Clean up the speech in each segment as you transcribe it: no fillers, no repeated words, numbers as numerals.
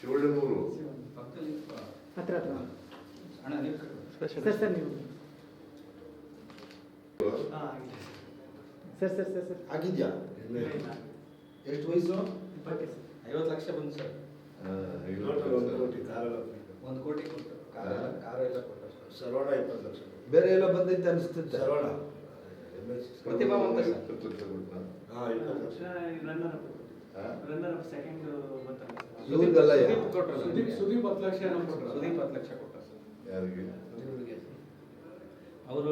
ಶಿವಳ್ಳಿಮೂರು ಹತ್ರ ಹತ್ರ ಅಣ್ಣ ನೀವು ಸರ್ ಸರ್ ನೀವು ಸರ್ ಸರ್ ಸರ್ ಸರ್ ಆಗಿದ್ಯಾ ಎಷ್ಟು ವಯಸ್ಸು 50 ಲಕ್ಷ ಬಂತು ಸರ್. 1 ಕೋಟಿ ಕೊಟ್ಟು ಕಾರು ಎಲ್ಲ ಕೊಟ್ಟು ಸರ್ವಣ 20 ಲಕ್ಷ ಬೇರೆ ಎಲ್ಲ ಬಂದೈತೆ ಅನಿಸ್ತೈತೆ. ಸರ್ವಣ ಪ್ರತಿಭಾವಂತ ಸರ್. 20 ಲಕ್ಷ ಕೊಟ್ಟ. 20 ಲಕ್ಷ ರನ್ನರ್ ಅಪ್ ಸೆಕೆಂಡ್ ಇವ್ರಿಗೆಲ್ಲ ಸುದೀಪ್ ಕೊಟ್ಟರು. ಸುದೀಪ್ 10 ಲಕ್ಷ ಏನೋ ಕೊಟ್ಟರು. ಸುದೀಪ್ 10 ಲಕ್ಷ ಕೊಟ್ಟ ಸರ್. ಯಾರಿಗೆ ಇವ್ರಿಗೆ ಅವರು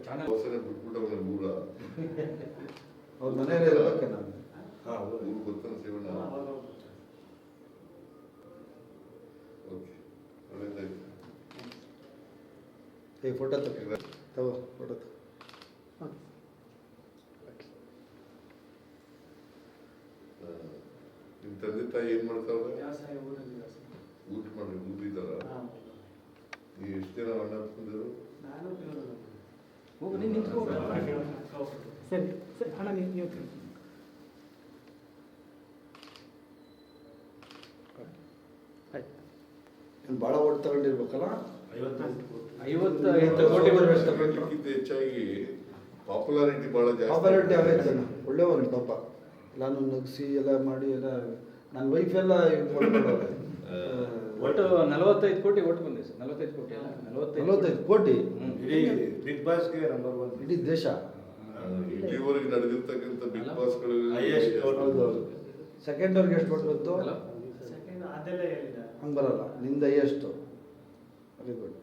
ಚಾನಲ್ ಹೊಸನೆ ಬಿಟ್ಬಿಟ್ಟವ್ರೆ ಊರ ಅವ್ರ ಮನೆಯಲ್ಲೇ ಇರ್ಬೇಕೆ ನಾನು. ಊರು ಗೊತ್ತಾನ ಶಿವಣ್ಣ. ಓಕೆ ಒಳ್ಳೆದಾಯ್ತು. ಫೋಟೋ ತಗೋ ಫೋಟೋ ನಿಮ್ಮ ತಂದೆ ತಾಯಿ ಏನ್ ಮಾಡ್ತಾವ್ರೆ? ವ್ಯವಸಾಯ ಊರಲ್ಲಿ ಊಟ ಮಾಡಿ ಊರಿದಾರ. ನೀವು ಎಷ್ಟು ಜನ ಅಣ್ಣ ತಂದಿರು? ನಾನು ಹೋಗು ನೀನು ನಿಂತ್ಕೋ. ಸರಿ ಸರಿ ಅಣ್ಣ ನೀವು ನೀನು ಭಾಳ ಓಟ್ ತಗೊಂಡಿರ್ಬೇಕಲ್ಲ. 58 ಕೋಟಿ ಬರಬೇಕು. ಅದಕ್ಕಿಂತ ಹೆಚ್ಚಾಗಿ ಪಾಪ್ಯುಲಾರಿಟಿ ಬಹಳ ಜಾಸ್ತಿ. ಪಾಪ್ಯುಲಾರಿಟಿ ಆಗೈತೆ. ಒಳ್ಳೆಯವನು ಪಾಪ. ನಾನು ನಗಿಸಿ ಎಲ್ಲ ಮಾಡಿ ಎಲ್ಲ ನನ್ನ ವೈಫ್ ಎಲ್ಲ ಒಟ್ಟು 45 ಕೋಟಿ ಓಟ್ ಬಂದಿದೆ ಸರ್. 45 ಕೋಟಿ ಅಲ್ಲ 45 ಕೋಟಿ ಇಡೀ ಬಿಗ್ ಬಾಸ್ಗೆ ನಂಬರ್ 1 ಇಡೀ ದೇಶ. ಇಲ್ಲಿವರೆಗೆ ನಡೆದಿರ್ತಕ್ಕಂಥ ಬಿಗ್ ಬಾಸ್ಗಳು Highest vote. ಹೌದು. ಸೆಕೆಂಡ್ ಅವ್ರಿಗೆ ಎಷ್ಟು ಓಟ್ ಬಂತು? ಸೆಕೆಂಡ್ ಅದೆಲ್ಲ ಹೇಳಿದ ಹಂಗೆ ಬರಲ್ಲ. ನಿಂದ ಎಷ್ಟು? Very good.